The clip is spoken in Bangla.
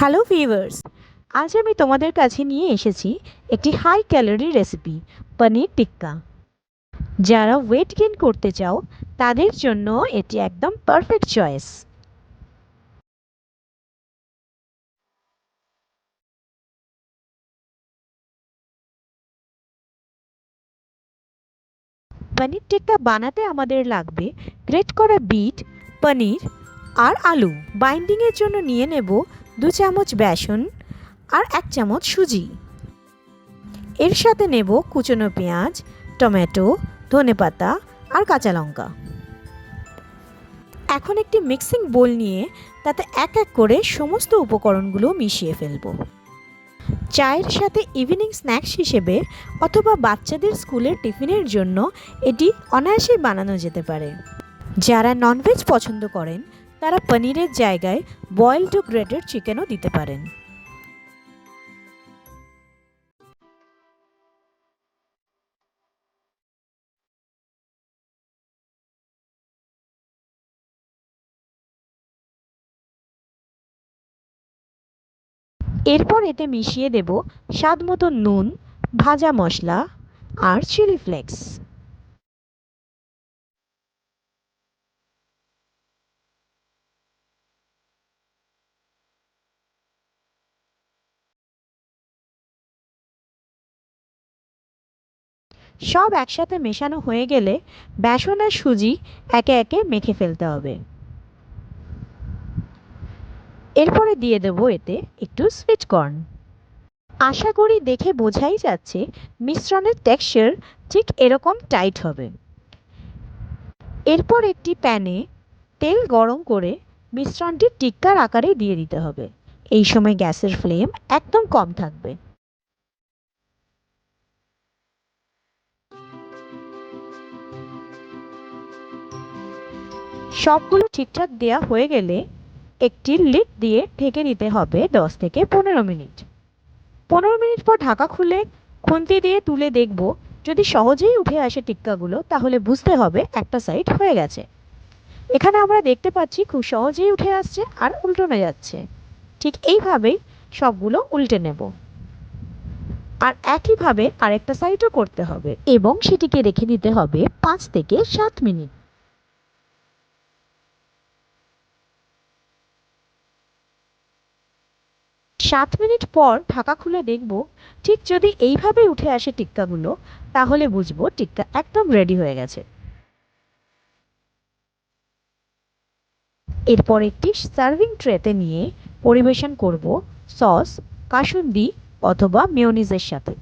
হ্যালো ভিউয়ার্স, আজ আমি তোমাদের কাছে নিয়ে এসেছি একটি high calorie recipe paneer tikka. যারা ওয়েট গেইন করতে চাও তাদের জন্য এটি একদম পারফেক্ট চয়েস। পনির টিক্কা বানাতে আমাদের লাগবে গ্রেট করা বিট, পনির আর আলু। বাইন্ডিংয়ের জন্য নিয়ে নেব 2 চামচ বেসন আর 1 চামচ সুজি। এর সাথে নেব কুচনো পেঁয়াজ, টমেটো, ধনেপাতা আর কাঁচা লঙ্কা। এখন একটি মিক্সিং বোল নিয়ে তাতে এক এক করে সমস্ত উপকরণগুলো মিশিয়ে ফেলব। চায়ের সাথে ইভিনিং স্ন্যাক্স হিসেবে অথবা বাচ্চাদের স্কুলের টিফিনের জন্য এটি অনায়াসেই বানানো যেতে পারে। যারা ননভেজ পছন্দ করেন তারা পনিরের জায়গায় বয়েলড ও গ্রেটেড চিকেনও দিতে পারেন। এরপর এতে মিশিয়ে দেব স্বাদ মতো নুন, ভাজা মশলা আর চিলি ফ্লেক্স। সব একসাথে মেশানো হয়ে গেলে বেসন আর সুজি একে একে মেখে ফেলতে হবে। এরপরে দিয়ে দেব এতে একটু সুইট কর্ন। আশা করি দেখে বোঝাই যাচ্ছে মিশ্রণের টেক্সচার ঠিক এরকম টাইট হবে। এরপর একটি প্যানে তেল গরম করে মিশ্রণটি টিক্কার আকারে দিয়ে দিতে হবে। এই সময় গ্যাসের ফ্লেম একদম কম থাকবে। সবগুলো ঠিকঠাক দেয়া হয়ে গেলে একটি লিড দিয়ে ঢেকে দিতে হবে 10 থেকে 15 মিনিট। 15 মিনিট পর ঢাকা খুলে খুন্তি দিয়ে তুলে দেখব যদি সহজেই উঠে আসে টিক্কাগুলো তাহলে বুঝতে হবে একটা সাইড হয়ে গেছে। এখানে আমরা দেখতে পাচ্ছি খুব সহজেই উঠে আসছে আর উল্টোনো যাচ্ছে। ঠিক এইভাবেই সবগুলো উল্টে নেব। আর একইভাবে আরেকটা সাইডও করতে হবে এবং সেটিকে রেখে দিতে হবে 5 থেকে 7 মিনিট। 7 মিনিট পর ঢাকা খুলে দেখব ঠিক যদি এইভাবে উঠে আসে টিক্কাগুলো তাহলে বুঝবো টিক্কা একদম রেডি হয়ে গেছে। এরপর একটি সার্ভিং ট্রেতে নিয়ে পরিবেশন করব সস, কাসুন্দি অথবা মেয়োনিজের সাথে।